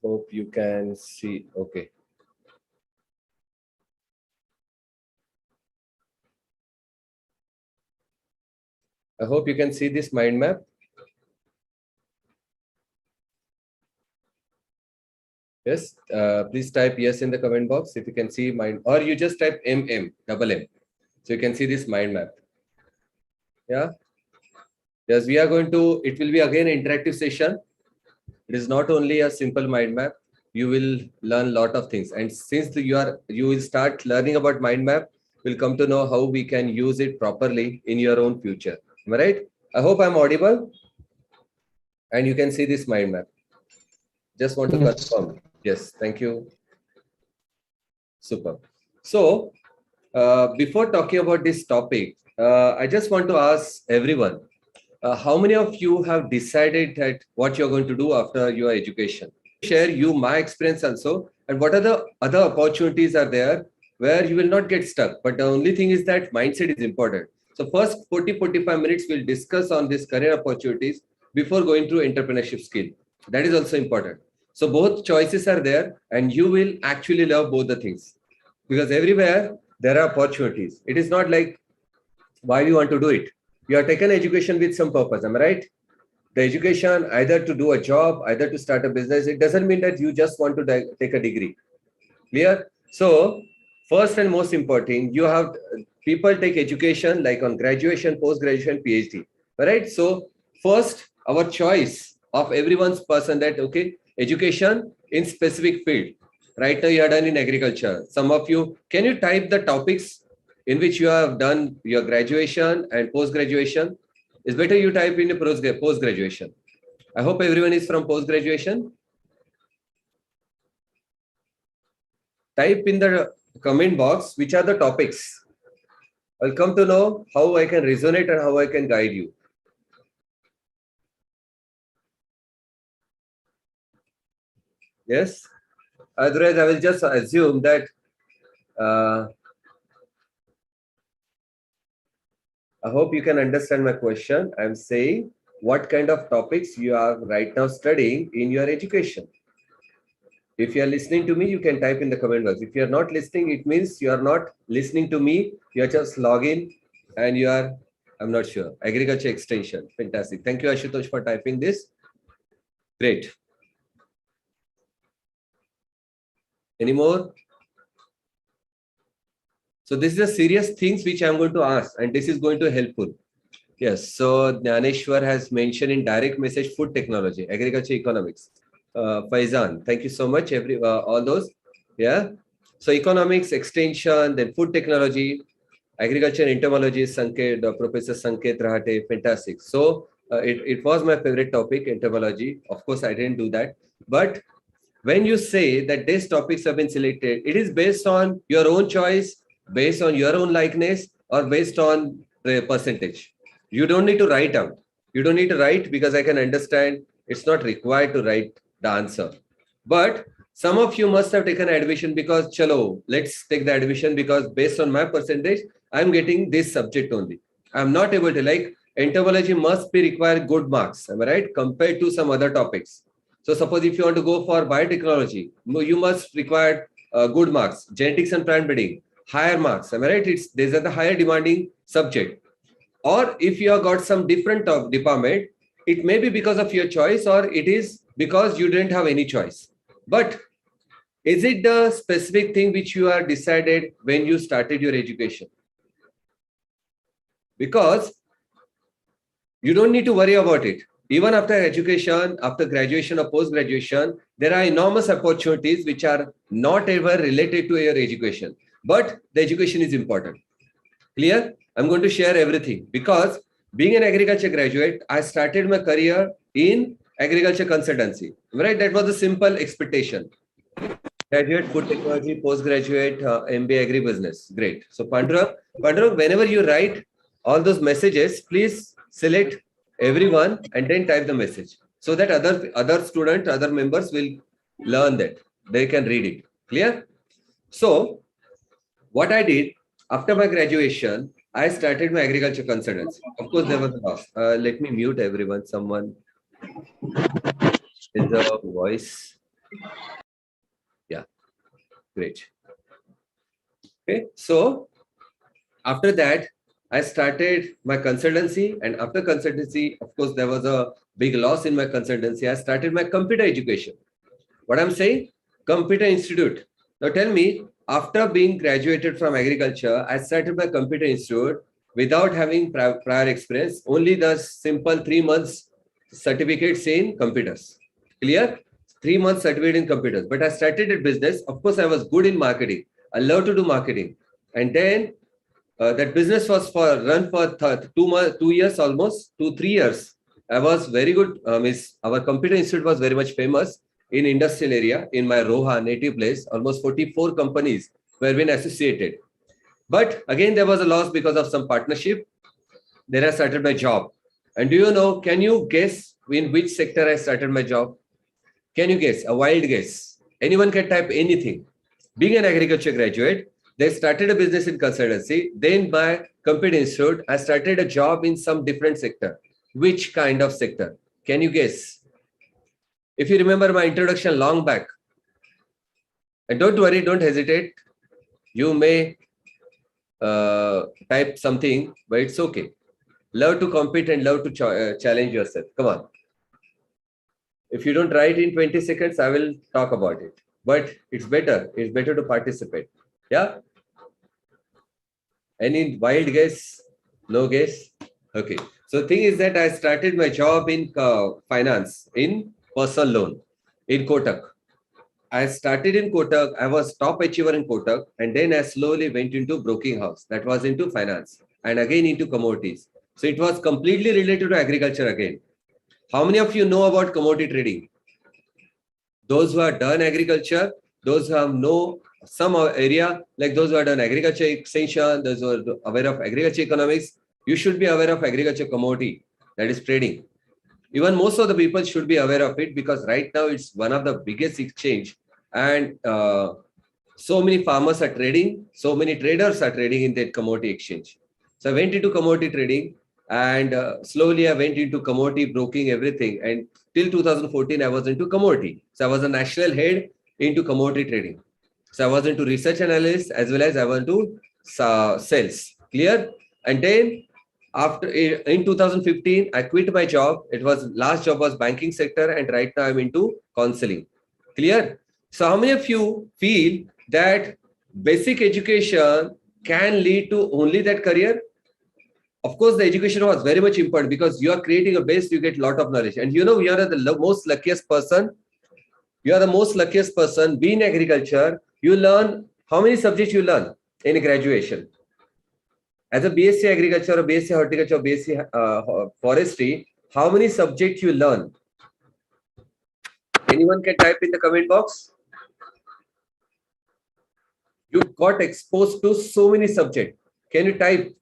Hope you can see. Okay. I hope you can see this mind map. Yes. Please type yes in the comment box if you can see mind, or you just type double M. So you can see this mind map. Yeah. Yes, we are going to, it will be again an interactive session. It is not only a simple mind map. You will learn a lot of things. And since you will start learning about mind map, we'll come to know how we can use it properly in your own future. Am I right? I hope I'm audible. And you can see this mind map. Just want to confirm. Yes, thank you. Super. So, before talking about this topic, I just want to ask everyone, how many of you have decided that what you're going to do after your education? Share you my experience also, and what are the other opportunities are there where you will not get stuck. But the only thing is that mindset is important. So first 40-45 minutes we'll discuss on these career opportunities before going through entrepreneurship skill. That is also important. So both choices are there, and you will actually love both the things, because everywhere there are opportunities. It is not like why you want to do it. You have taken education with some purpose. Am I right? The education either to do a job, either to start a business. It doesn't mean that you just want to take a degree. Clear? So first and most important, you have people take education like on graduation, post-graduation, PhD. Right? So first, our choice of everyone's person that, okay, education in specific field. Right now you are done in agriculture. Some of you, can you type the topics in which you have done your graduation and post-graduation? It's better you type in post-graduation. I hope everyone is from post-graduation. Type in the comment box which are the topics. I'll come to know how I can resonate and how I can guide you. Yes? Otherwise, I will just assume that I hope you can understand my question. I'm saying what kind of topics you are right now studying in your education. If you are listening to me, you can type in the comment box. If you are not listening, it means you are not listening to me. You are just logging and you are, I'm not sure, agriculture extension. Fantastic. Thank you, Ashutosh, for typing this. Great. Any more? So this is a serious things which I'm going to ask, and this is going to helpful. Yes. So Jnaneshwar has mentioned in direct message food technology, agriculture economics. Faizan, thank you so much. All those. Yeah. So economics, extension, then food technology, agriculture entomology, Sanket, Professor Sanket Rahate, fantastic. So it was my favorite topic, entomology. Of course, I didn't do that. But when you say that these topics have been selected, it is based on your own choice, based on your own likeness, or based on the percentage. You don't need to write out. You don't need to write because I can understand it's not required to write the answer. But some of you must have taken admission because, chalo, let's take the admission because based on my percentage, I'm getting this subject only. I'm not able to, like, entomology must be required good marks, am I right? Compared to some other topics. So suppose if you want to go for biotechnology, you must require good marks. Genetics and plant breeding, higher marks, am I right? These are the higher demanding subject. Or if you have got some different department, it may be because of your choice or it is because you didn't have any choice. But is it the specific thing which you are decided when you started your education? Because you don't need to worry about it. Even after education, after graduation or post-graduation, there are enormous opportunities which are not ever related to your education. But the education is important. Clear? I'm going to share everything because being an agriculture graduate, I started my career in agriculture consultancy. Right? That was a simple expectation. Graduate food technology, postgraduate MBA agribusiness. Great. So Pandurang, whenever you write all those messages, please select everyone and then type the message so that other students, other members will learn that. They can read it. Clear? So what I did after my graduation, I started my agriculture consultancy. Of course, there was a loss. Let me mute everyone. Someone is a voice. Yeah, great. Okay, so after that, I started my consultancy, and after consultancy, of course, there was a big loss in my consultancy. I started my computer education. What I'm saying? Computer Institute. Now tell me, after being graduated from agriculture, I started my computer institute without having prior experience, only the simple 3 months certificates in computers. Clear? 3 months certificate in computers. But I started a business. Of course, I was good in marketing. I love to do marketing. And then that business was run for 2 years, almost 2 3 years. I was very good. Our computer institute was very much famous in industrial area in my Roha native place. Almost 44 companies were been associated. But again, there was a loss because of some partnership. Then I started my job. And do you know? Can you guess in which sector I started my job? Can you guess? A wild guess. Anyone can type anything. Being an agriculture graduate, they started a business in consultancy. Then by Computer Institute, I started a job in some different sector. Which kind of sector? Can you guess? If you remember my introduction long back, and don't worry, don't hesitate. You may type something, but it's okay. Love to compete and love to challenge yourself. Come on. If you don't write in 20 seconds, I will talk about it. But it's better. It's better to participate. Yeah? Any wild guess? No guess? Okay. So the thing is that I started my job in finance, in personal loan, in Kotak. I started in Kotak. I was top achiever in Kotak. And then I slowly went into broking house. That was into finance. And again into commodities. So it was completely related to agriculture again. How many of you know about commodity trading? Those who have done agriculture, those who have know some area, like those who have done agriculture extension, those who are aware of agriculture economics, you should be aware of agriculture commodity, that is trading. Even most of the people should be aware of it because right now it's one of the biggest exchange, and so many farmers are trading, so many traders are trading in that commodity exchange. So I went into commodity trading, and slowly I went into commodity broking, everything. And till 2014, I was into commodity. So I was a national head into commodity trading. So I was into research analyst as well as I was into sales. Clear? And then after in 2015, I quit my job. It was last job was banking sector, and right now I'm into counseling. Clear? So how many of you feel that basic education can lead to only that career? Of course, the education was very much important because you are creating a base, you get a lot of knowledge. And you know, you are the most luckiest person. You are the most luckiest person. Be in agriculture, you learn how many subjects you learn in graduation. As a BSc agriculture or BSc horticulture or BSc forestry, how many subjects you learn? Anyone can type in the comment box. You got exposed to so many subjects. Can you type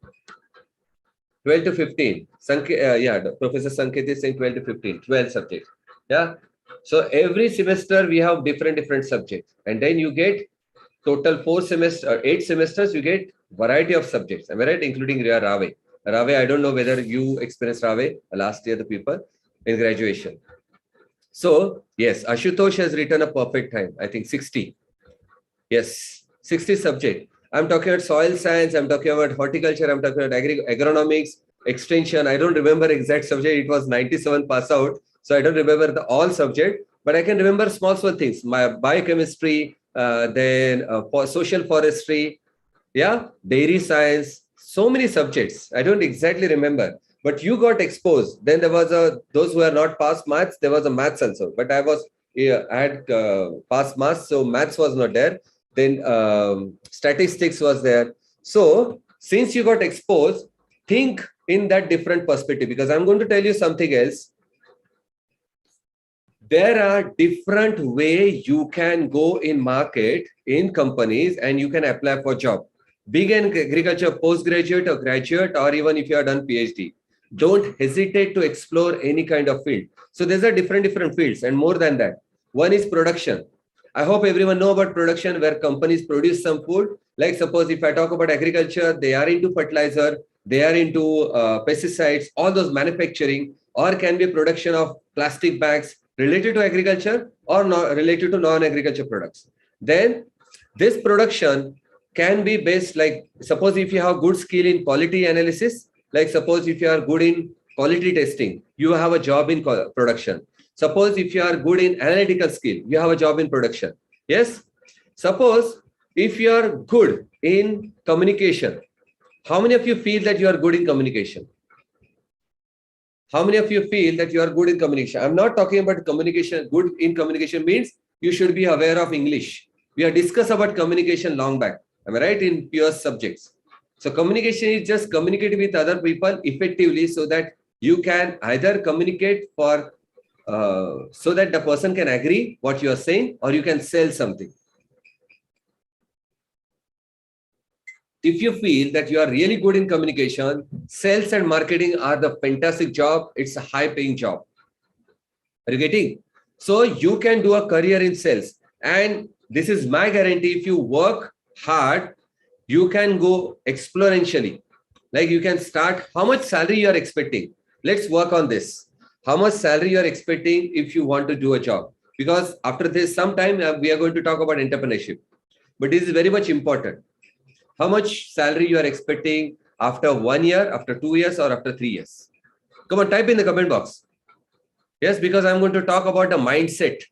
12 to 15? Professor Sanket is saying 12 to 15, 12 subjects. Yeah. So every semester we have different subjects, and then you get total 8 semesters, you get variety of subjects. Am I right? Including Rave. Rave, I don't know whether you experienced Rave last year, the people in graduation. So yes, Ashutosh has written a perfect time. I think 60. Yes, 60 subject. I'm talking about soil science. I'm talking about horticulture. I'm talking about agronomics, extension. I don't remember exact subject. It was 97 pass out. So I don't remember all subject, but I can remember small things. My biochemistry, then social forestry, yeah, dairy science, so many subjects. I don't exactly remember, but you got exposed. Then there was those who are not passed maths. There was a maths also, but I had passed maths, so maths was not there. Then statistics was there. So since you got exposed, think in that different perspective, because I'm going to tell you something else. There are different ways you can go in market, in companies, and you can apply for job. Big in agriculture, postgraduate or graduate, or even if you have done PhD. Don't hesitate to explore any kind of field. So there's a different fields, and more than that. One is production. I hope everyone know about production, where companies produce some food. Like suppose if I talk about agriculture, they are into fertilizer, they are into pesticides, all those manufacturing, or can be production of plastic bags, related to agriculture or not related to non-agriculture products. Then this production can be based, like suppose if you have good skill in quality analysis, like suppose if you are good in quality testing, you have a job in production. Suppose if you are good in analytical skill, you have a job in production. Yes. Suppose if you are good in communication, how many of you feel that you are good in communication? How many of you feel that you are good in communication? I'm not talking about communication. Good in communication means you should be aware of English. We have discussed about communication long back. Am I right? In pure subjects. So communication is just communicating with other people effectively so that you can either communicate for so that the person can agree what you are saying, or you can sell something. If you feel that you are really good in communication, sales and marketing are the fantastic job. It's a high paying job. Are you getting? So you can do a career in sales. And this is my guarantee. If you work hard, you can go exponentially. Like you can start, how much salary you are expecting? Let's work on this. How much salary you are expecting if you want to do a job? Because after this, sometime we are going to talk about entrepreneurship. But this is very much important. How much salary you are expecting after 1 year, after 2 years, or after 3 years? Come on, type in the comment box. Yes, because I'm going to talk about the mindset.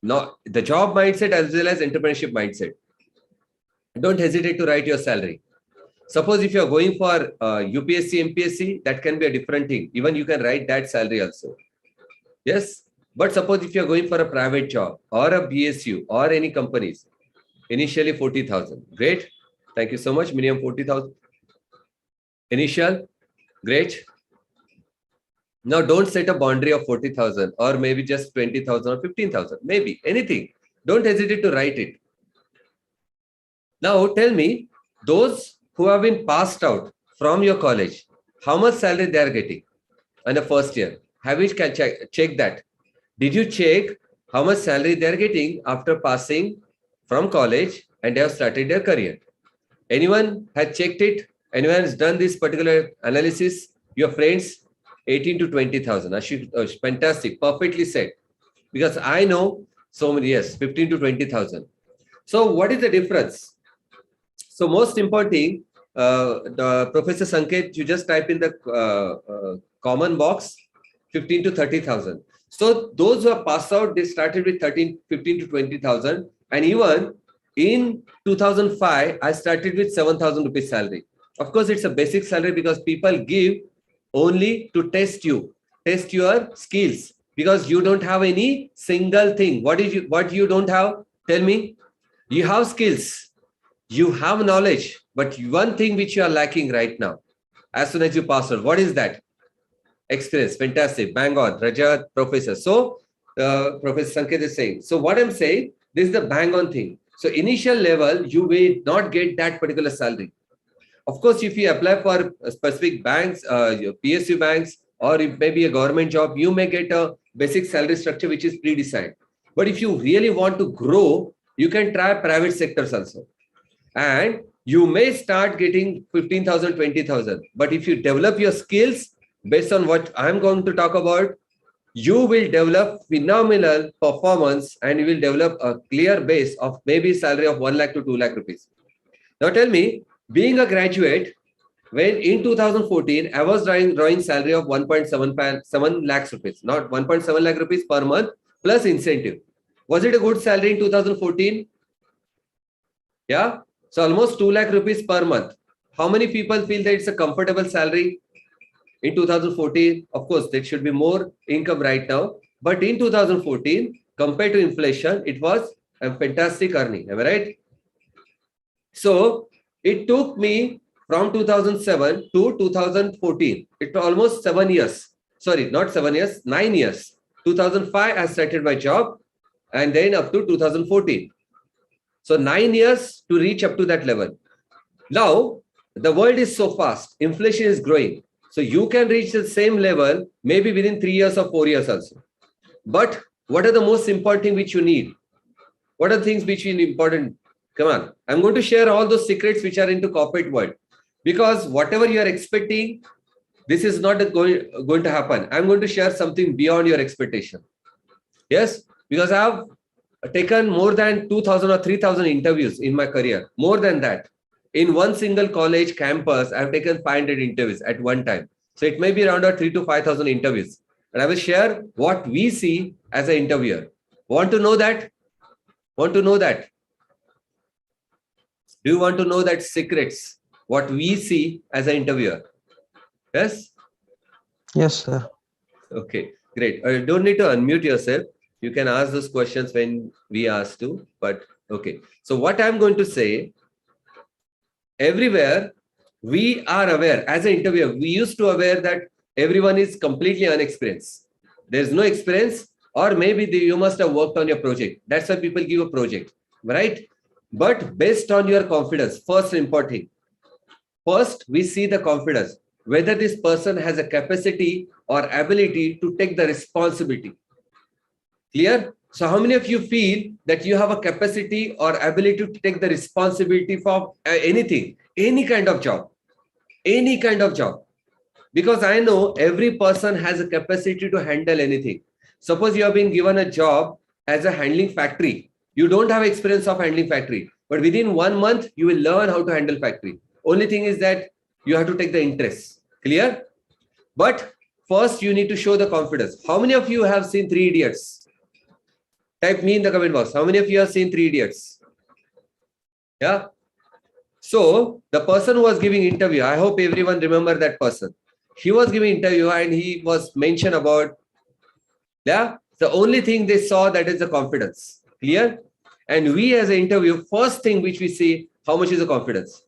Not the job mindset as well as entrepreneurship mindset. Don't hesitate to write your salary. Suppose if you're going for UPSC, MPSC, that can be a different thing. Even you can write that salary also. Yes. But suppose if you're going for a private job or a BSU or any companies, initially 40,000. Great. Thank you so much. Minimum 40,000. Initial. Great. Now don't set a boundary of 40,000 or maybe just 20,000 or 15,000. Maybe anything. Don't hesitate to write it. Now tell me, those who have been passed out from your college, how much salary they are getting in the first year? Have you check that? Did you check how much salary they are getting after passing from college and they have started their career? Anyone has checked it? Anyone has done this particular analysis? Your friends, 18 to 20,000. Fantastic. Perfectly said. Because I know so many, yes, 15 to 20,000. So what is the difference? So most important thing, the Professor Sanket, you just type in the common box, 15 to 30,000. So those who are passed out, they started with 15 to 20,000. And even in 2005, I started with 7,000 rupees salary. Of course, it's a basic salary because people give only to test you, test your skills, because you don't have any single thing. What you don't have? Tell me. You have skills. You have knowledge, but one thing which you are lacking right now, as soon as you pass out, what is that? Experience. Fantastic. Bang on. Rajat, Professor. So, Professor Sanket is saying. So, what I'm saying, this is the bang on thing. So, initial level, you may not get that particular salary. Of course, if you apply for specific banks, PSU banks, or if maybe a government job, you may get a basic salary structure which is pre-decided. But if you really want to grow, you can try private sectors also. And you may start getting 15,000, 20,000. But if you develop your skills based on what I'm going to talk about, you will develop phenomenal performance and you will develop a clear base of maybe salary of 1 lakh to 2 lakh rupees. Now tell me, being a graduate, when in 2014, I was drawing salary of 1.7 lakhs rupees, not 1.7 lakh rupees per month plus incentive. Was it a good salary in 2014? Yeah. So almost 2 lakh rupees per month. How many people feel that it's a comfortable salary in 2014? Of course, there should be more income right now. But in 2014, compared to inflation, it was a fantastic earning. Am I right? So it took me from 2007 to 2014. It was almost 7 years. Sorry, not 7 years, 9 years. 2005, I started my job and then up to 2014. So 9 years to reach up to that level. Now, the world is so fast. Inflation is growing. So you can reach the same level maybe within 3 years or 4 years also. But what are the most important things which you need? What are the things which are important? Come on. I'm going to share all those secrets which are into corporate world. Because whatever you are expecting, this is not going to happen. I'm going to share something beyond your expectation. Yes, because I have taken more than 2,000 or 3,000 interviews in my career. More than that. In one single college campus, I've taken 500 interviews at one time. So it may be around 3 to 5,000 interviews. And I will share what we see as an interviewer. Want to know that? Want to know that? Do you want to know that secrets? What we see as an interviewer? Yes? Yes, sir. Okay, great. Don't need to unmute yourself. You can ask those questions when we ask to, but okay. So what I'm going to say, everywhere we are aware as an interviewer, we used to aware that everyone is completely unexperienced. There's no experience, or maybe you must have worked on your project. That's why people give a project, right? But based on your confidence, first important thing. First, we see the confidence, whether this person has a capacity or ability to take the responsibility. Clear? So how many of you feel that you have a capacity or ability to take the responsibility for anything, any kind of job, any kind of job? Because I know every person has a capacity to handle anything. Suppose you have been given a job as a handling factory. You don't have experience of handling factory, but within 1 month, you will learn how to handle factory. Only thing is that you have to take the interest. Clear? But first, you need to show the confidence. How many of you have seen Three Idiots? Type me in the comment box. How many of you have seen Three Idiots? Yeah. So the person who was giving interview, I hope everyone remember that person. He was giving interview and he was mentioned about, yeah, the only thing they saw, that is the confidence. Clear? And we as an interview, first thing which we see, how much is the confidence?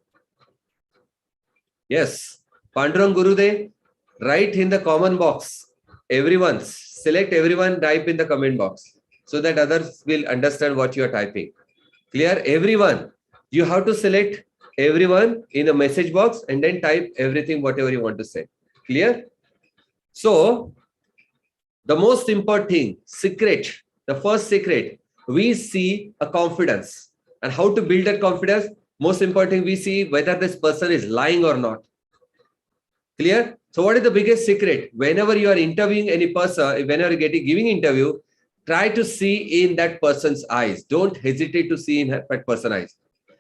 Yes. Pandurang Gurudev, write in the comment box. Everyone, select everyone, type in the comment box, so that others will understand what you are typing. Clear? Everyone. You have to select everyone in the message box and then type everything, whatever you want to say. Clear? So, the most important thing, secret, the first secret, we see a confidence. And how to build that confidence? Most important thing, we see whether this person is lying or not. Clear? So, what is the biggest secret? Whenever you are interviewing any person, whenever you're giving interview, try to see in that person's eyes. Don't hesitate to see in that person's eyes.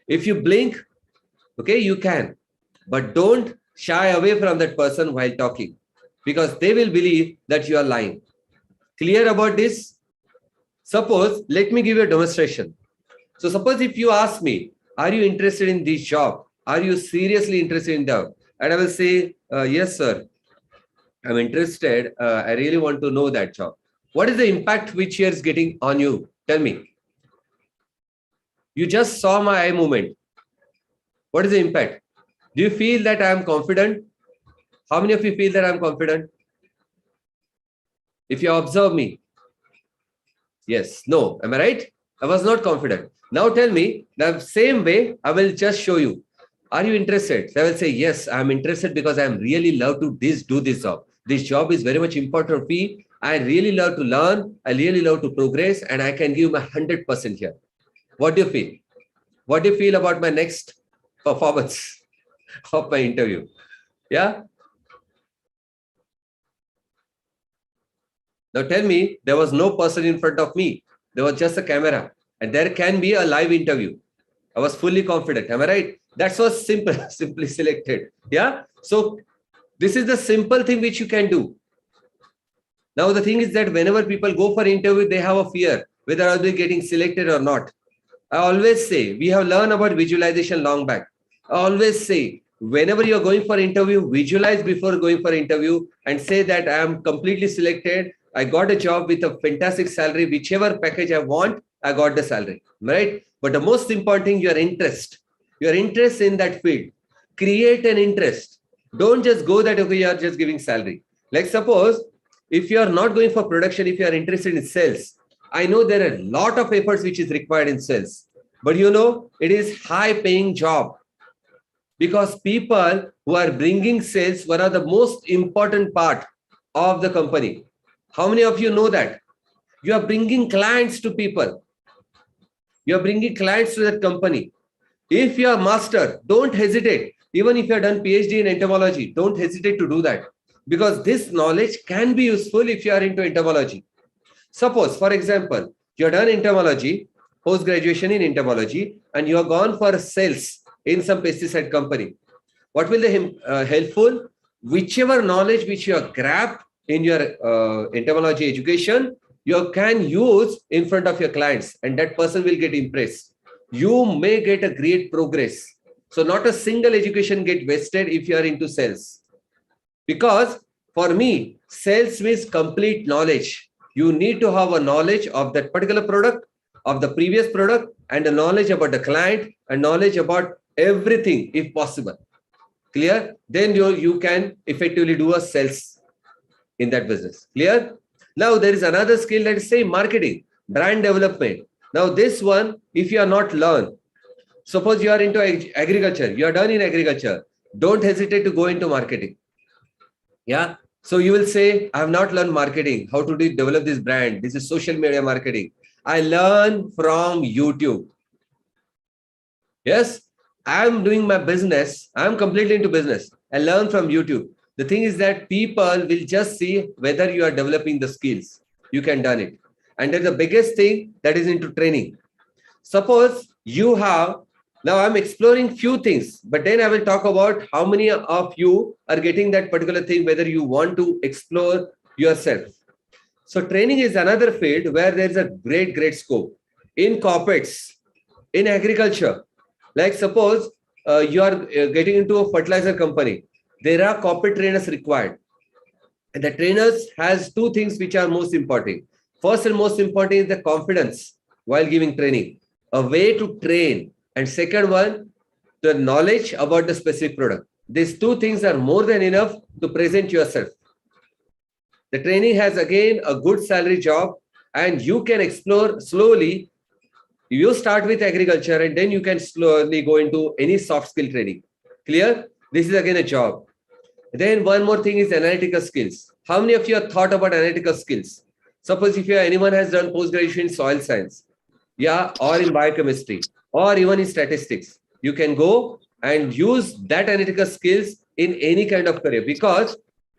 If you blink, okay, you can, but don't shy away from that person while talking, because they will believe that you are lying. Clear about this? Suppose, let me give you a demonstration. So suppose if you ask me, are you interested in this job? Are you seriously interested in that? And I will say, yes, sir, I'm interested. I really want to know that job. What is the impact which he is getting on you? Tell me. You just saw my eye movement. What is the impact? Do you feel that I am confident? How many of you feel that I am confident? If you observe me. Yes, no. Am I right? I was not confident. Now tell me, the same way, I will just show you. Are you interested? So I will say, yes, I'm interested because I am really love to do this job. This job is very much important for me. I really love to learn. I really love to progress, and I can give my 100% here. What do you feel? What do you feel about my next performance of my interview? Yeah. Now tell me, there was no person in front of me. There was just a camera, and there can be a live interview. I was fully confident. Am I right? That was simple, simply selected. Yeah. So this is the simple thing which you can do. Now the thing is that whenever people go for interview, they have a fear whether are they getting selected or not. I always say, we have learned about visualization long back. I always say, whenever you're going for interview, visualize before going for interview and say that I am completely selected. I got a job with a fantastic salary, whichever package I want, I got the salary, right? But the most important thing, your interest in that field. Create an interest. Don't just go that, okay, you are just giving salary. Like suppose, if you are not going for production, if you are interested in sales, I know there are a lot of efforts which is required in sales, but you know, it is high paying job, because people who are bringing sales, one of the most important part of the company. How many of you know that? You are bringing clients to people. You are bringing clients to that company. If you are master, don't hesitate. Even if you have done PhD in entomology, don't hesitate to do that, because this knowledge can be useful if you are into entomology. Suppose, for example, you're done entomology, post-graduation in entomology, and you are gone for sales in some pesticide company. What will be helpful? Whichever knowledge which you have grabbed in your entomology education, you can use in front of your clients, and that person will get impressed. You may get a great progress. So not a single education get wasted if you are into sales. Because for me, sales means complete knowledge. You need to have a knowledge of that particular product, of the previous product, and a knowledge about the client, and knowledge about everything if possible. Clear? Then you can effectively do a sales in that business. Clear? Now there is another skill that is say marketing, brand development. Now this one, if you are not learned, suppose you are into agriculture, you are done in agriculture, don't hesitate to go into marketing. Yeah. So you will say, I have not learned marketing, how to develop this brand. This is social media marketing. I learn from YouTube. Yes. I'm doing my business. I'm completely into business. I learn from YouTube. The thing is that people will just see whether you are developing the skills. You can done it. And then the biggest thing that is into training. Suppose you have, now I'm exploring few things, but then I will talk about how many of you are getting that particular thing, whether you want to explore yourself. So training is another field where there is a great scope in corporates, in agriculture. Like suppose you are getting into a fertilizer company. There are corporate trainers required. And the trainers has two things which are most important. First and most important is the confidence while giving training, a way to train. And second one, the knowledge about the specific product. These two things are more than enough to present yourself. The training has again a good salary job, and you can explore slowly. You start with agriculture and then you can slowly go into any soft skill training. Clear? This is again a job. Then one more thing is analytical skills. How many of you have thought about analytical skills? Suppose if anyone has done post-graduation in soil science, yeah, or in biochemistry, or even in statistics, you can go and use that analytical skills in any kind of career, because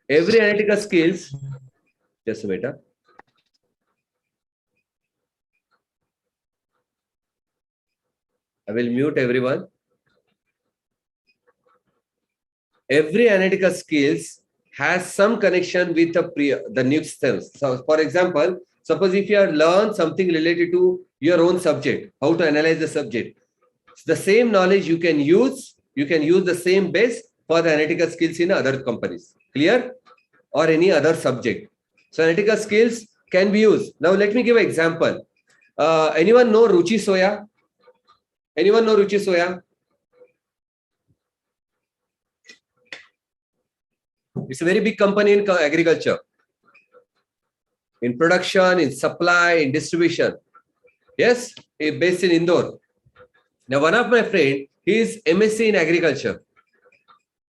every analytical skills, just a minute. I will mute everyone. Every analytical skills has some connection with the new skills. So for example, suppose if you have learned something related to your own subject, how to analyze the subject, the same knowledge you can use the same base for the analytical skills in other companies. Clear? Or any other subject. So analytical skills can be used. Now let me give an example. Anyone know Ruchi Soya? Anyone know Ruchi Soya? It's a very big company in agriculture, in production, in supply, in distribution. Yes, it's based in Indore. Now, one of my friends, he is MSc in agriculture.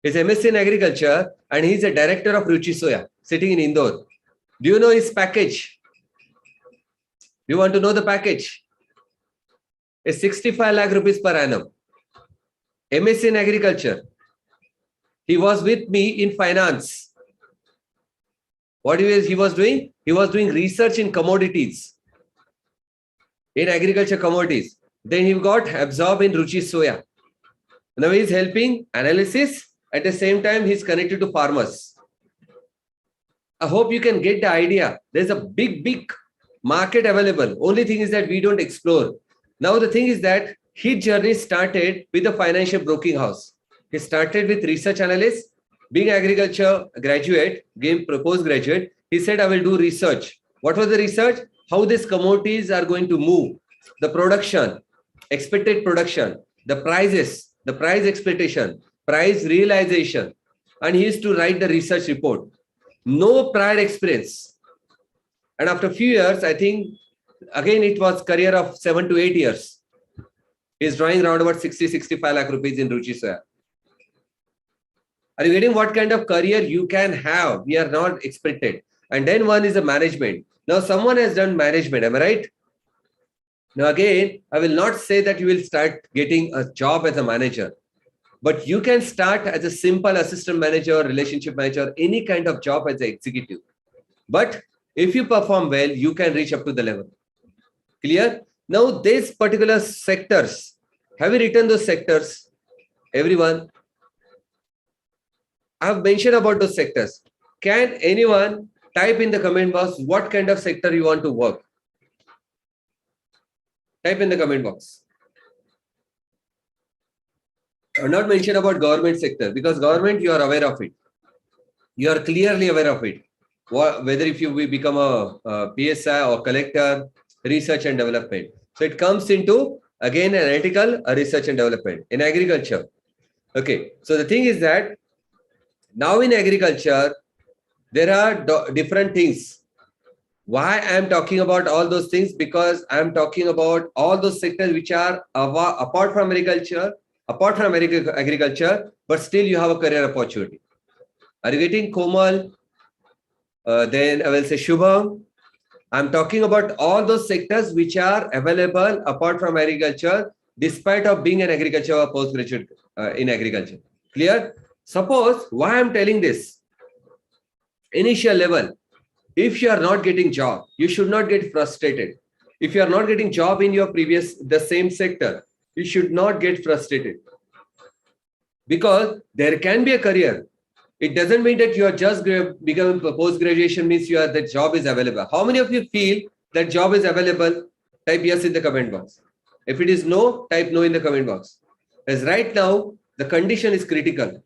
He's MSc in agriculture and he's a director of Ruchi Soya, sitting in Indore. Do you know his package? Do you want to know the package? It's 65 lakh rupees per annum. MSc in agriculture. He was with me in finance. What he was doing? He was doing research in commodities, in agriculture commodities. Then he got absorbed in Ruchi Soya. Now he is helping analysis. At the same time, he's connected to farmers. I hope you can get the idea. There's a big market available. Only thing is that we don't explore. Now the thing is that his journey started with a financial broking house. He started with research analyst, being agriculture graduate, postgraduate. He said, I will do research. What was the research? How these commodities are going to move, the production, expected production, the prices, the price expectation, price realization. And he used to write the research report. No prior experience. And after a few years, I think, again, it was career of 7 to 8 years. He's drawing around about 60-65 lakh rupees in Ruchi Soya. Are you getting what kind of career you can have? We are not expected. And then one is the management. Now someone has done management, am I right? Now again, I will not say that you will start getting a job as a manager, but you can start as a simple assistant manager, relationship manager, any kind of job as an executive. But If you perform well, you can reach up to the level. Clear? Now, these particular sectors, have you written those sectors? Everyone? I have mentioned about those sectors. Can anyone type in the comment box what kind of sector you want to work? Type in the comment box. I have not mentioned about government sector because government, you are aware of it. You are clearly aware of it. Whether if you become a PSI or collector, research and development. So it comes into again analytical research and development in agriculture. Okay. So the thing is that now in agriculture, there are different things. Why I am talking about all those things? Because I am talking about all those sectors which are apart from agriculture, but still you have a career opportunity. Are you getting Komal? Then I will say Shubham. I'm talking about all those sectors which are available apart from agriculture, despite of being an agriculture or postgraduate in agriculture. Clear? Suppose why I'm telling this. Initial level, if you are not getting job, you should not get frustrated. If you are not getting job in your the same sector, you should not get frustrated. Because there can be a career. It doesn't mean that you are just becoming post-graduation means the job is available. How many of you feel that job is available? Type yes in the comment box. If it is no, type no in the comment box. As right now, the condition is critical.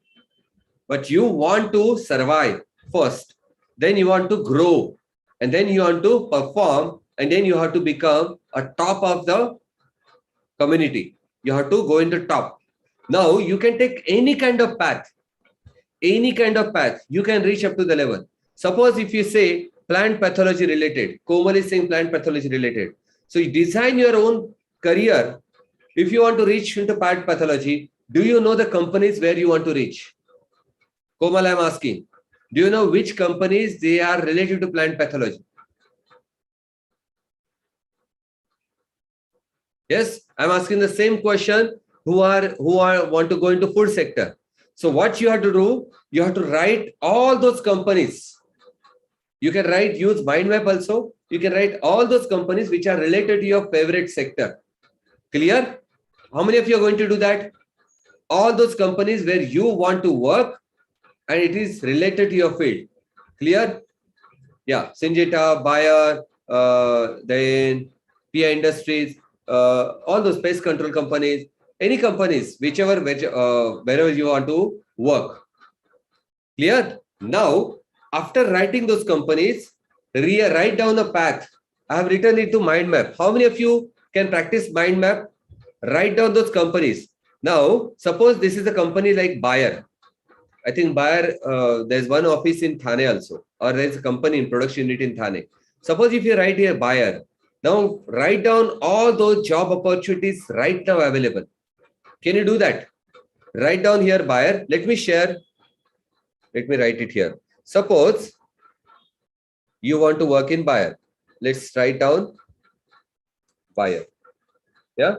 But you want to survive first. Then you want to grow. And then you want to perform. And then you have to become a top of the community. You have to go into top. Now, you can take any kind of path. Any kind of path, you can reach up to the level. Suppose if you say plant pathology related, Komal is saying plant pathology related. So you design your own career. If you want to reach into plant pathology, do you know the companies where you want to reach? Komal, I'm asking. Do you know which companies they are related to plant pathology? Yes, I'm asking the same question. Who want to go into food sector? So what you have to do, you have to write all those companies. You can use mind map also. You can write all those companies which are related to your favorite sector. Clear? How many of you are going to do that? All those companies where you want to work and it is related to your field. Clear? Yeah. Syngenta, Bayer, then PI Industries, all those pest control companies, any companies, wherever you want to work. Clear? Now, after writing those companies, write down the path. I have written it to mind map. How many of you can practice mind map? Write down those companies. Now, suppose this is a company like Bayer. I think Bayer, there's one office in Thane also, or there's a company in production unit in Thane. Suppose if you write here Bayer, now write down all those job opportunities right now available. Can you do that? Write down here Bayer. Let me share. Let me write it here. Suppose you want to work in Bayer. Let's write down Bayer. Yeah.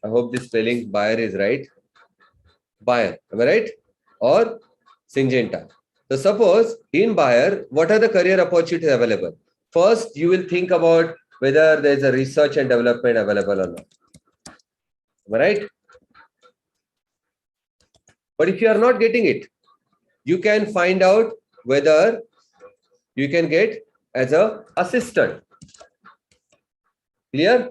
I hope this spelling Bayer is right. Bayer, am I right? Or Syngenta. So suppose in Bayer, what are the career opportunities available? First, you will think about whether there is a research and development available or not. Am I right? But if you are not getting it, you can find out whether you can get as a assistant. Clear?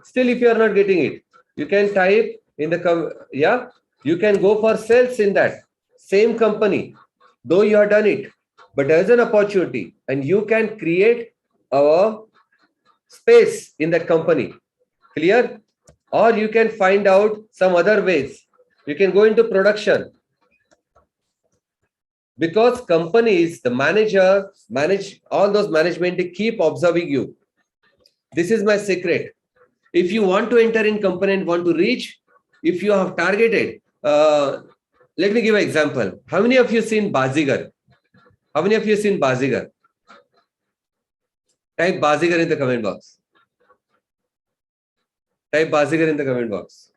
Still, if you are not getting it, you can type in the you can go for sales in that same company, though you have done it, but there's an opportunity and you can create a space in that company. Clear? Or you can find out some other ways. You can go into production. Because companies, the manager, all those management, they keep observing you. This is my secret. If you want to enter in company and want to reach, if you have targeted, let me give an example. How many of you seen Bazigar? How many of you seen Bazigar? Type Bazigar in the comment box. Type Bazigar in the comment box.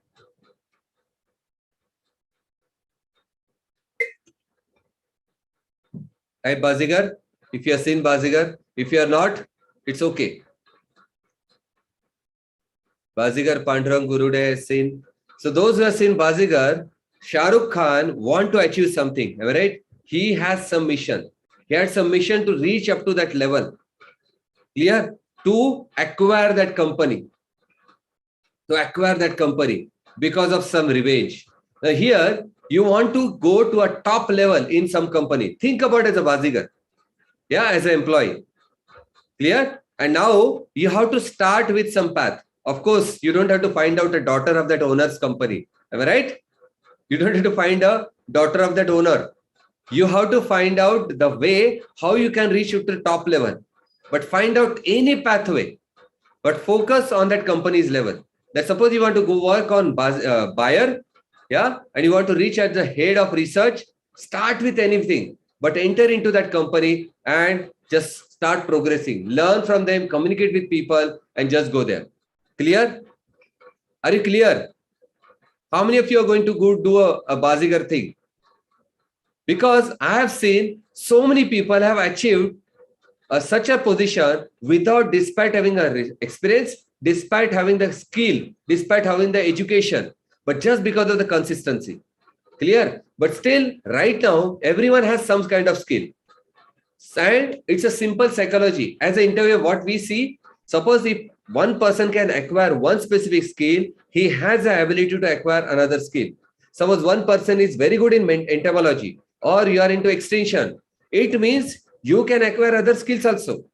Type Bazigar. If you have seen Bazigar, if you are not, it's okay. Bazigar Pandurang Gurude has seen. So those who have seen Bazigar, Shah Rukh Khan want to achieve something. Am I right? He has some mission. He had some mission to reach up to that level. Clear? To acquire that company. To acquire that company because of some revenge. Now here, you want to go to a top level in some company. Think about it as a Bazigar. Yeah, as an employee. Clear? And now you have to start with some path. Of course, you don't have to find out a daughter of that owner's company. Am I right? You don't have to find a daughter of that owner. You have to find out the way how you can reach to the top level. But find out any pathway. But focus on that company's level. That suppose you want to go work on buyer, yeah, and you want to reach at the head of research, start with anything, but enter into that company and just start progressing. Learn from them, communicate with people, and just go there. Clear? Are you clear? How many of you are going to go do a Bazigar thing? Because I have seen so many people have achieved such a position without, despite having a experience, despite having the skill, despite having the education, but just because of the consistency. Clear? But still, right now, everyone has some kind of skill. And it's a simple psychology. As an interviewer, what we see, suppose if one person can acquire one specific skill, he has the ability to acquire another skill. Suppose one person is very good in entomology, or you are into extension. It means you can acquire other skills also.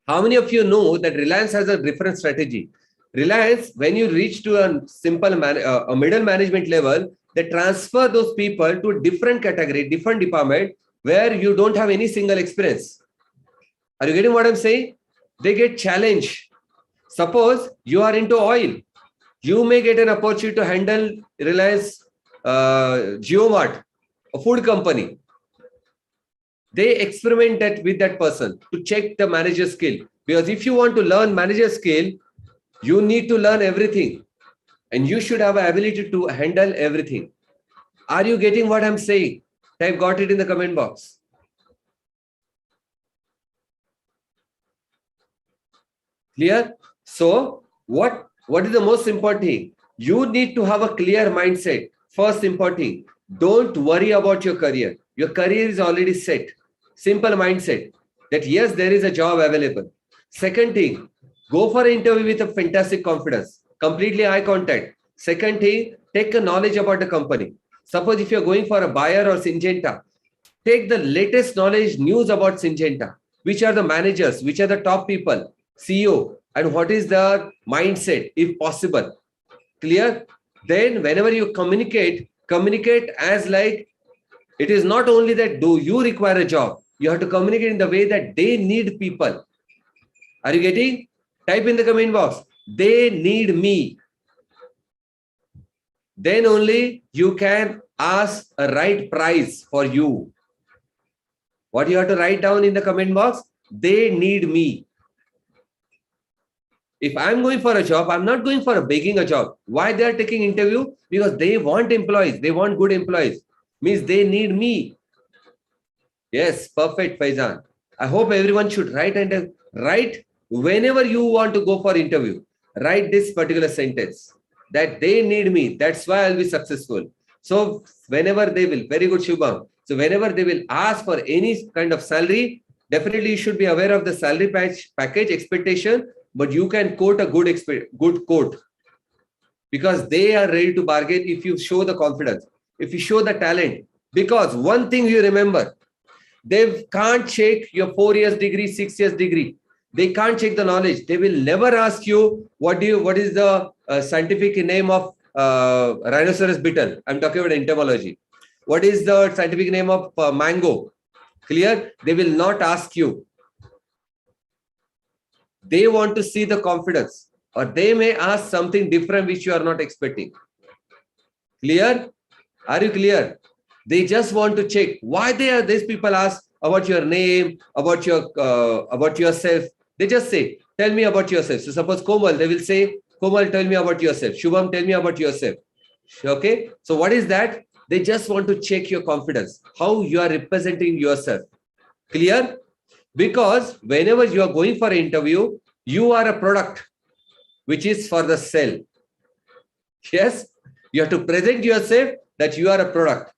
How many of you know that Reliance has a different strategy? Reliance, when you reach to a simple a middle management level, they transfer those people to a different category, different department, where you don't have any single experience. Are you getting what I'm saying? They get challenged. Suppose you are into oil. You may get an opportunity to handle Reliance Geomart, a food company. They experiment that with that person to check the manager skill. Because if you want to learn manager skill, you need to learn everything. And you should have an ability to handle everything. Are you getting what I'm saying? Type got it in the comment box. Clear? So what is the most important thing? You need to have a clear mindset. First important thing, don't worry about your career. Your career is already set. Simple mindset that yes, there is a job available. Second thing, go for an interview with a fantastic confidence, completely eye contact. Second thing, take a knowledge about the company. Suppose if you're going for a buyer or Syngenta, take the latest knowledge, news about Syngenta. Which are the managers? Which are the top people? CEO, and what is the mindset if possible. Clear? Then whenever you communicate as like it is not only that do you require a job, you have to communicate in the way that they need people. Are you getting? Type in the comment box. They need me. Then only you can ask a right price for you. What you have to write down in the comment box? They need me. If I'm going for a job, I'm not going for begging a job. Why they are taking interview? Because they want employees. They want good employees. Means they need me. Yes, perfect, Faizan. I hope everyone should write and write whenever you want to go for interview. Write this particular sentence that they need me. That's why I'll be successful. So whenever they will, very good, Shubham. So whenever they will ask for any kind of salary, definitely you should be aware of the salary package expectation, but you can quote a good quote because they are ready to bargain if you show the confidence, if you show the talent. Because one thing you remember, they can't check your 4 years degree, 6 years degree. They can't check the knowledge. They will never ask you what is the scientific name of rhinoceros beetle. I'm talking about entomology. What is the scientific name of mango? Clear? They will not ask you. They want to see the confidence, or they may ask something different which you are not expecting. Clear? Are you clear? They just want to check why these people ask about your name, about yourself. They just say, tell me about yourself. So suppose Komal, they will say, Komal, tell me about yourself. Shubham, tell me about yourself. Okay. So what is that? They just want to check your confidence, how you are representing yourself. Clear? Because whenever you are going for an interview, you are a product which is for the sale. Yes, you have to present yourself that you are a product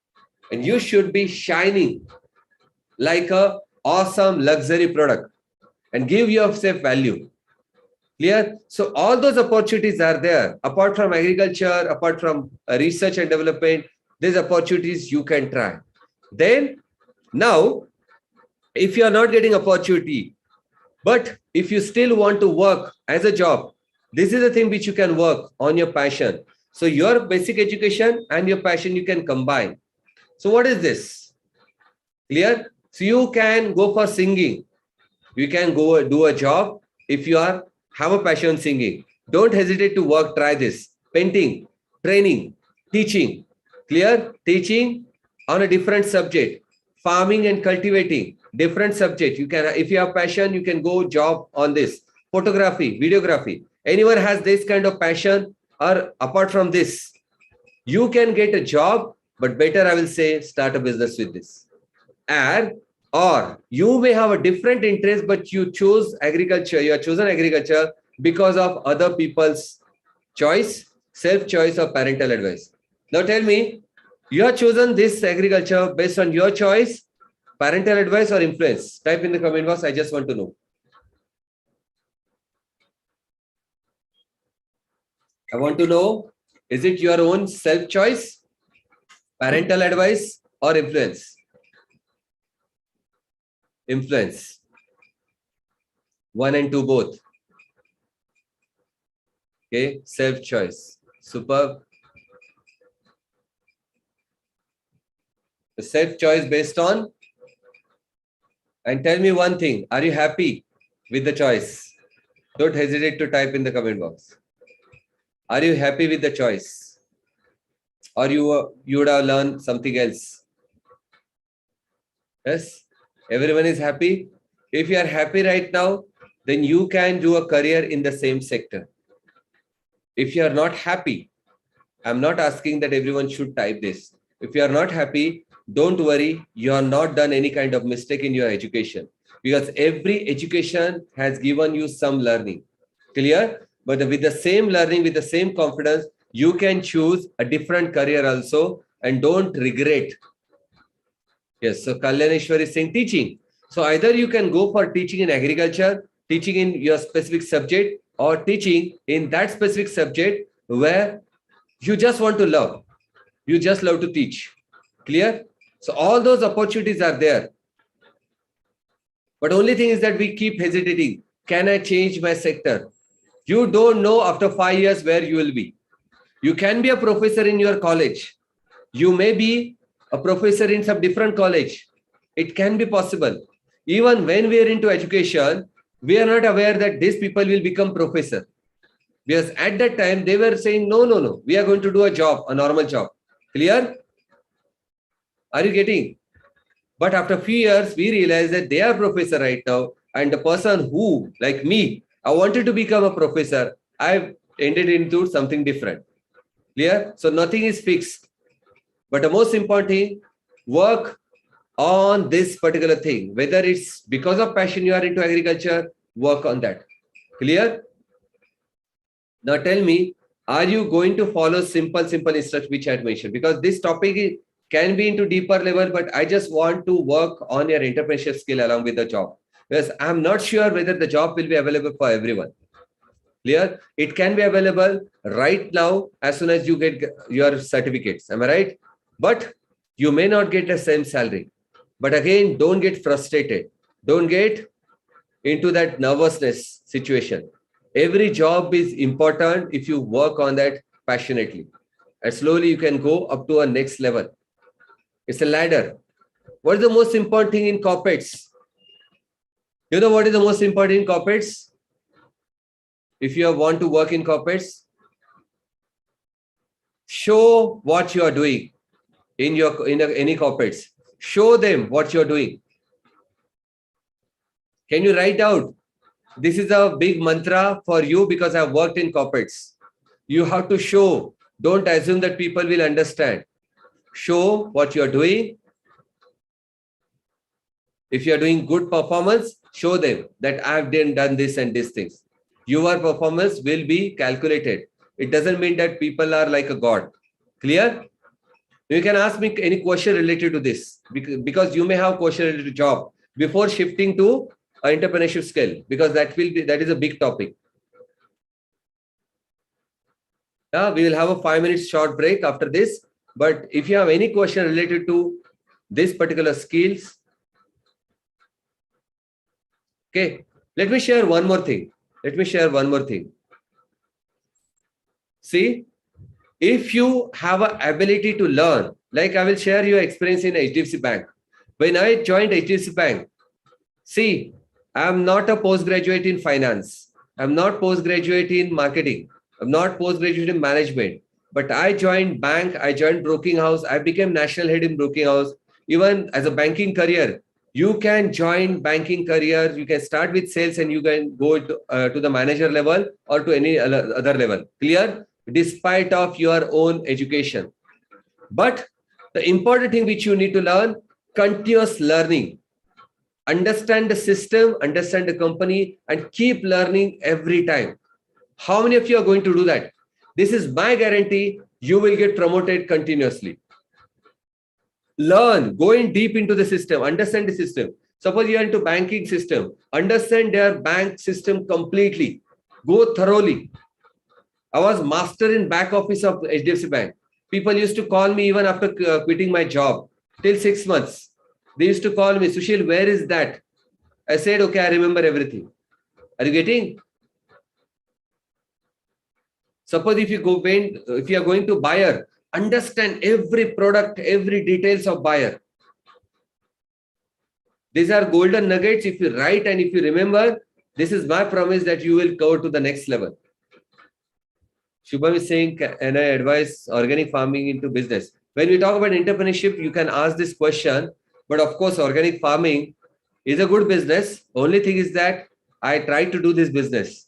and you should be shining like a awesome luxury product and give yourself value. Clear? So all those opportunities are there. Apart from agriculture, apart from research and development, these opportunities you can try. Then now, if you are not getting opportunity, but if you still want to work as a job, this is the thing which you can work on your passion. So your basic education and your passion you can combine. So what is this? Clear? So you can go for singing. You can go do a job if you have a passion singing. Don't hesitate to work. Try this. Painting, training, teaching. Clear? Teaching on a different subject. Farming and cultivating, different subject. You can, if you have passion, you can go job on this. Photography, videography. Anyone has this kind of passion, or apart from this, you can get a job, but better I will say start a business with this. And or you may have a different interest, but you choose agriculture. You have chosen agriculture because of other people's choice, self-choice, or parental advice. Now tell me, you have chosen this agriculture based on your choice, parental advice, or influence? Type in the comment box. I just want to know. I want to know, is it your own self-choice, parental advice, or influence? Influence. 1 and 2 both. Okay, self-choice. Superb. The self-choice based on, and tell me one thing, are you happy with the choice? Don't hesitate to type in the comment box. Are you happy with the choice? Or you would have learned something else? Yes? Everyone is happy? If you are happy right now, then you can do a career in the same sector. If you are not happy, I'm not asking that everyone should type this. If you are not happy, don't worry, you have not done any kind of mistake in your education, because every education has given you some learning. Clear? But with the same learning, with the same confidence, you can choose a different career also and don't regret. Yes, so Kalyaneshwar is saying teaching. So either you can go for teaching in agriculture, teaching in your specific subject, or teaching in that specific subject where you just want to love. You just love to teach. Clear? So all those opportunities are there. But only thing is that we keep hesitating. Can I change my sector? You don't know after 5 years where you will be. You can be a professor in your college. You may be a professor in some different college. It can be possible. Even when we are into education, we are not aware that these people will become professor. Because at that time, they were saying, no, we are going to do a job, a normal job. Clear? Are you getting? But after a few years, we realize that they are professor right now. And the person who, like me, I wanted to become a professor, I've ended into something different. Clear? So nothing is fixed. But the most important thing, work on this particular thing. Whether it's because of passion you are into agriculture, work on that. Clear? Now tell me, are you going to follow simple instructions which I had mentioned? Because this topic can be into deeper level, but I just want to work on your entrepreneurship skill along with the job. Because I'm not sure whether the job will be available for everyone. Clear? It can be available right now as soon as you get your certificates. Am I right? But you may not get the same salary. But again, don't get frustrated. Don't get into that nervousness situation. Every job is important if you work on that passionately. And slowly you can go up to a next level. It's a ladder. What is the most important thing in corporates? You know what is the most important in corporates? If you want to work in corporates, show what you are doing in any corporates. Show them what you're doing. Can you write out? This is a big mantra for you because I've worked in corporates. You have to show. Don't assume that people will understand. show what you are doing. If you are doing good performance, show them that I've done this and these things. Your performance will be calculated. It doesn't mean that people are like a god. Clear? You can ask me any question related to this because you may have question related to job before shifting to entrepreneurship skill, because that is a big topic. Yeah, we will have a 5 minutes short break after this. But if you have any question related to this particular skills, okay, let me share one more thing. See, if you have an ability to learn, like I will share your experience in HDFC Bank. When I joined HDFC Bank, see, I'm not a postgraduate in finance. I'm not postgraduate in marketing. I'm not postgraduate in management. But I joined bank, I joined broking house, I became national head in broking house. Even as a banking career, you can join banking career. You can start with sales and you can go to the manager level or to any other level. Clear? Despite of your own education. But the important thing which you need to learn, continuous learning. Understand the system, understand the company, and keep learning every time. How many of you are going to do that? This is my guarantee. You will get promoted continuously. Learn, go in deep into the system, understand the system. Suppose you are into banking system, understand their bank system completely. Go thoroughly. I was master in back office of HDFC Bank. People used to call me even after quitting my job till 6 months. They used to call me, Sushil, where is that? I said, okay, I remember everything. Are you getting? Suppose if you are going to buyer, understand every product, every details of buyer. These are golden nuggets. If you write and if you remember, this is my promise that you will go to the next level. Shubham is saying, and I advise organic farming into business. When we talk about entrepreneurship, you can ask this question. But of course, organic farming is a good business. Only thing is that I try to do this business.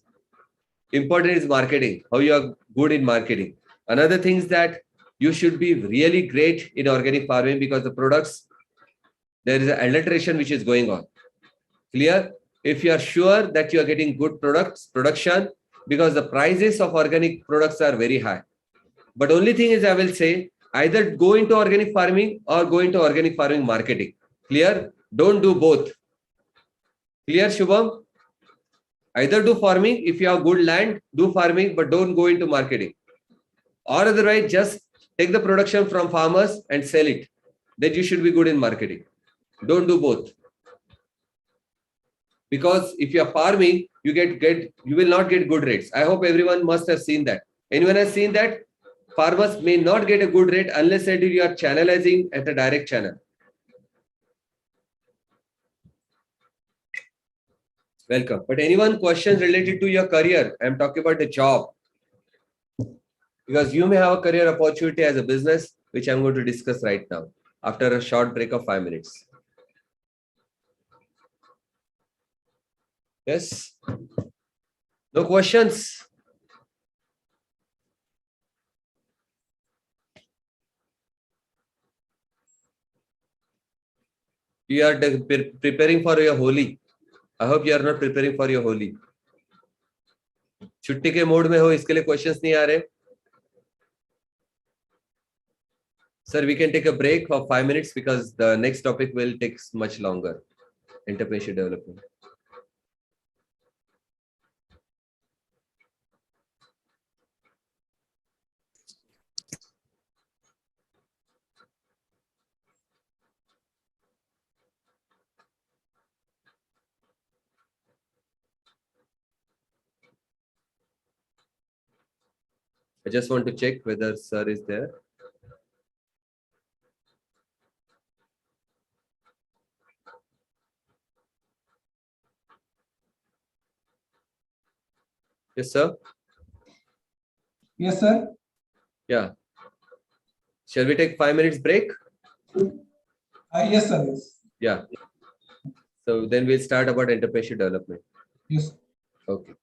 Important is marketing, how you are good in marketing. Another thing is that you should be really great in organic farming because the products, there is an adulteration which is going on. Clear? If you are sure that you are getting good production, because the prices of organic products are very high. But only thing is I will say, either go into organic farming or go into organic farming marketing. Clear? Don't do both. Clear, Shubham? Either do farming, if you have good land, do farming, but don't go into marketing. Or otherwise, just take the production from farmers and sell it. Then you should be good in marketing. Don't do both. Because if you are farming, you will not get good rates. I hope everyone must have seen that. Anyone has seen that? Farmers may not get a good rate unless you are channelizing at a direct channel. Welcome. But anyone questions related to your career? I'm talking about the job. Because you may have a career opportunity as a business, which I'm going to discuss right now after a short break of 5 minutes. Yes? No questions? You are preparing for your Holi. I hope you are not preparing for your Holi. छुट्टी के mode में हो इसके लिए questions नहीं आ रहे. Sir, we can take a break for 5 minutes because the next topic will take much longer. Entrepreneurship development. I just want to check whether sir is there. Yes, sir. Yes, sir. Yeah. Shall we take 5 minutes break? Yes, sir. Yes. Yeah. So then we'll start about entrepreneurship development. Yes. Okay.